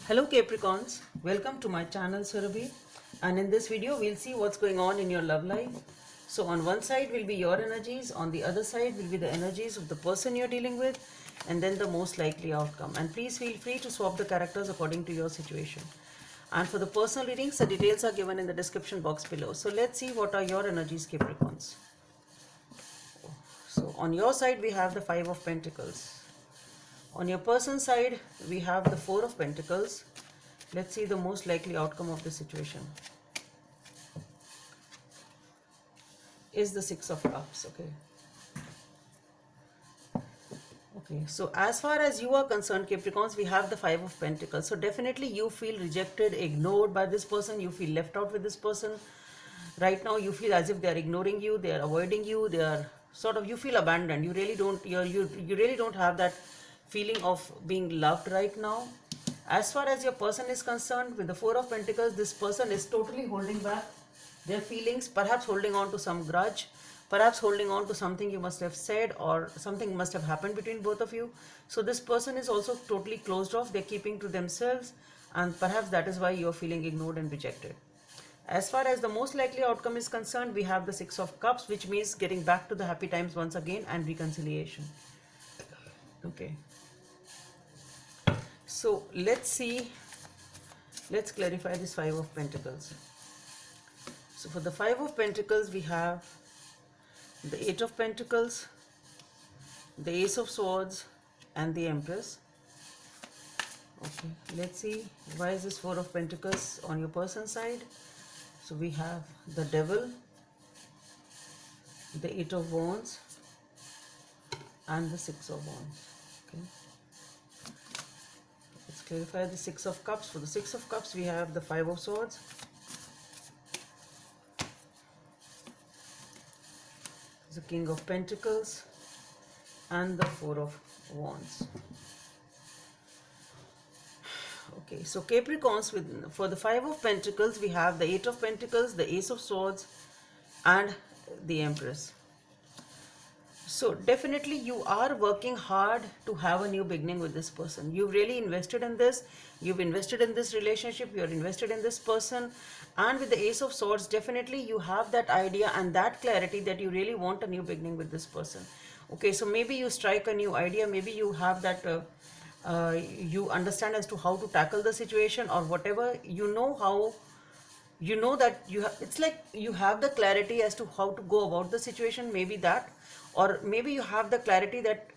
Hello Capricorns, welcome to my channel Surabhi, and in this video we'll see what's going on in your love life. So on one side will be your energies, on the other side will be the energies of the person you're dealing with, and then the most likely outcome. And please feel free to swap the characters according to your situation. And for the personal readings, the details are given in the description box below. So let's see what are your energies, Capricorns. So on your side we have the Five of Pentacles. On your person's side, we have the Four of Pentacles. Let's see the most likely outcome of the situation. Is the Six of Cups, okay. Okay, so as far as you are concerned, Capricorns, we have the Five of Pentacles. So definitely you feel rejected, ignored by this person. You feel left out with this person. Right now you feel as if they are ignoring you, they are avoiding you, they are sort of, you feel abandoned. You really don't, you really don't have that feeling of being loved right now. As far as your person is concerned, with the Four of Pentacles, this person is totally holding back their feelings, perhaps holding on to some grudge, perhaps holding on to something you must have said or something must have happened between both of you. So this person is also totally closed off, they're keeping to themselves, and perhaps that is why you're feeling ignored and rejected. As far as the most likely outcome is concerned, we have the Six of Cups, which means getting back to the happy times once again and reconciliation. Okay. So let's see, let's clarify this Five of Pentacles. So for the Five of Pentacles, we have the Eight of Pentacles, the Ace of Swords, and the Empress. Okay, let's see, why is this Four of Pentacles on your person's side? So we have the Devil, the Eight of Wands, and the Six of Wands. Okay. Let's clarify the Six of Cups. For the Six of Cups, we have the Five of Swords, the King of Pentacles, and the Four of Wands. Okay, so Capricorns, for the Five of Pentacles, we have the Eight of Pentacles, the Ace of Swords, and the Empress. So definitely you are working hard to have a new beginning with this person. You've really invested in this. You've invested in this relationship. You're invested in this person. And with the Ace of Swords, definitely you have that idea and that clarity that you really want a new beginning with this person. Okay, so maybe you strike a new idea. Maybe you have that, you understand as to how to tackle the situation or whatever. You know how, you know that you have, it's like you have the clarity as to how to go about the situation. Maybe that, or maybe you have the clarity that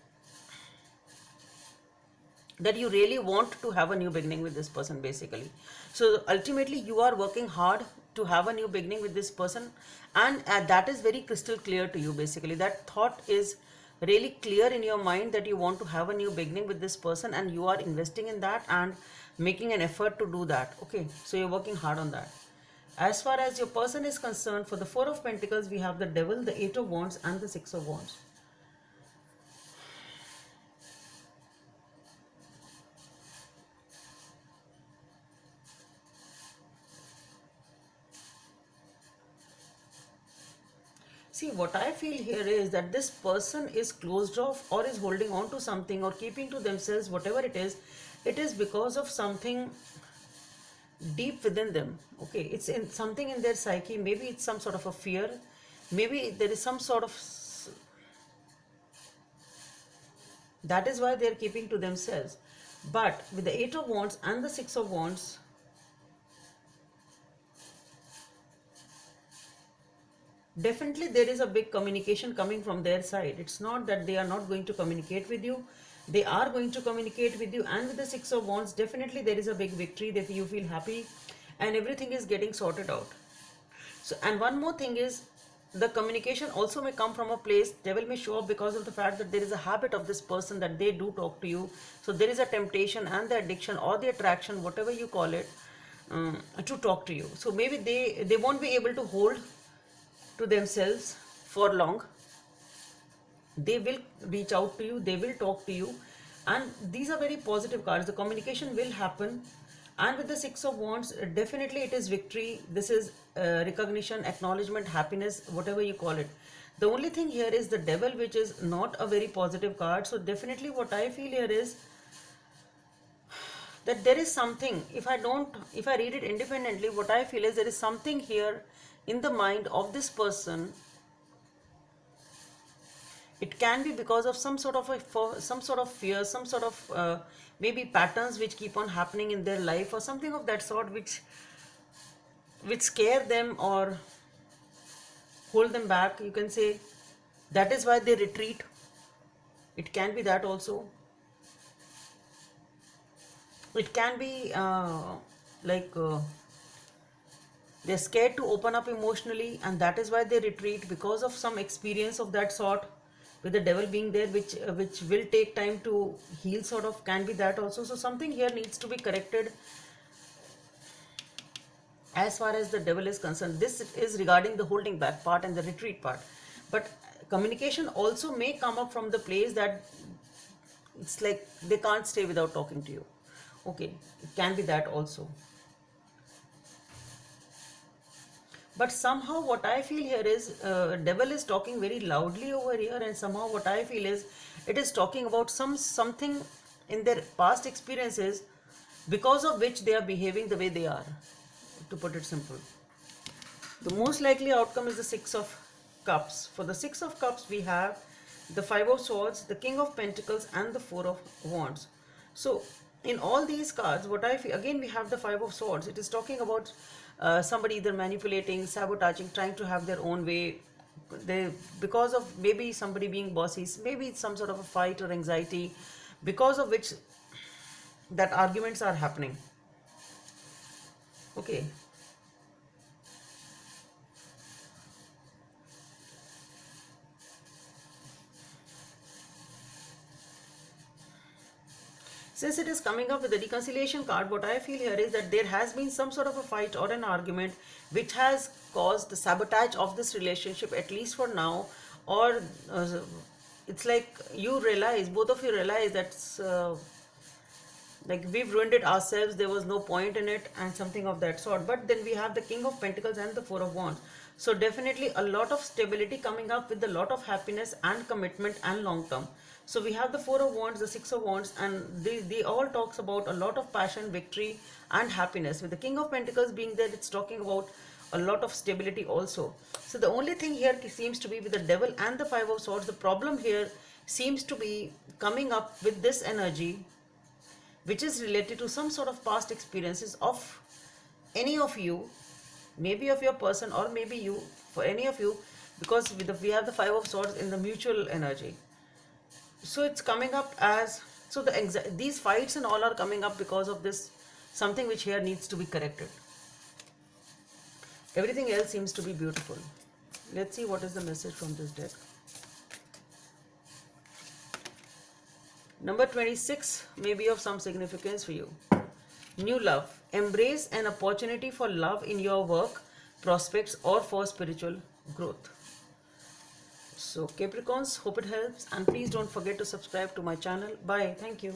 you really want to have a new beginning with this person, basically. So ultimately you are working hard to have a new beginning with this person, and that is very crystal clear to you. Basically that thought is really clear in your mind that you want to have a new beginning with this person, and you are investing in that and making an effort to do that. Okay, so you're working hard on that. As far as your person is concerned, for the Four of Pentacles, we have the Devil, the Eight of Wands, and the Six of Wands. See, what I feel here is that this person is closed off or is holding on to something or keeping to themselves, whatever it is because of something deep within them. Okay, it's in something in their psyche. Maybe it's some sort of a fear. Maybe there is some sort of, that is why they're keeping to themselves. But with the Eight of Wands and the Six of Wands, definitely there is a big communication coming from their side. It's not that they are not going to communicate with you. They are going to communicate with you. And with the Six of Wands, definitely there is a big victory that you feel happy and everything is getting sorted out. So, and one more thing is, the communication also may come from a place, Devil may show up because of the fact that there is a habit of this person that they do talk to you. So there is a temptation and the addiction or the attraction, whatever you call it, to talk to you. So maybe they won't be able to hold to themselves for long. They will reach out to you, they will talk to you, and these are very positive cards. The communication will happen. And with the Six of Wands, definitely it is victory. This is recognition, acknowledgement, happiness, whatever you call it. The only thing here is the Devil, which is not a very positive card. So definitely what I feel here is that there is something, if I read it independently, what I feel is there is something here in the mind of this person. It can be because of some sort of some sort of fear, some sort of maybe patterns which keep on happening in their life, or something of that sort, which scare them or hold them back, you can say. That is why they retreat. It can be that also. It can be like they're scared to open up emotionally, and that is why they retreat, because of some experience of that sort, with the devil being there, which will take time to heal, sort of. Can be that also. So something here needs to be corrected as far as the devil is concerned. This is regarding the holding back part and the retreat part. But communication also may come up from the place that it's like they can't stay without talking to you. Okay, it can be that also. But somehow what I feel here is devil is talking very loudly over here, and somehow what I feel is it is talking about something in their past experiences, because of which they are behaving the way they are, to put it simple. The most likely outcome is the Six of Cups. For the Six of Cups, we have the Five of Swords, the King of Pentacles, and the Four of Wands. So in all these cards, what I feel, again we have the Five of Swords. It is talking about somebody either manipulating, sabotaging, trying to have their own way. Because of maybe somebody being bossy, maybe it's some sort of a fight or anxiety, because of which that arguments are happening. Okay. Since it is coming up with the reconciliation card, what I feel here is that there has been some sort of a fight or an argument which has caused the sabotage of this relationship, at least for now. Or it's like you realize, both of you realize that like we've ruined it ourselves, there was no point in it, and something of that sort. But then we have the King of Pentacles and the Four of Wands. So definitely a lot of stability coming up with a lot of happiness and commitment and long term. So we have the Four of Wands, the Six of Wands, and they all talks about a lot of passion, victory, and happiness. With the King of Pentacles being there, it's talking about a lot of stability also. So the only thing here seems to be with the Devil and the Five of Swords, the problem here seems to be coming up with this energy, which is related to some sort of past experiences of any of you, maybe of your person, or maybe you, for any of you, because we have the Five of Swords in the mutual energy. So it's coming up as, so these fights and all are coming up because of this, something which here needs to be corrected. Everything else seems to be beautiful. Let's see what is the message from this deck. Number 26 may be of some significance for you. New love. Embrace an opportunity for love in your work, prospects, or for spiritual growth. So Capricorns, hope it helps, and please don't forget to subscribe to my channel. Bye. Thank you.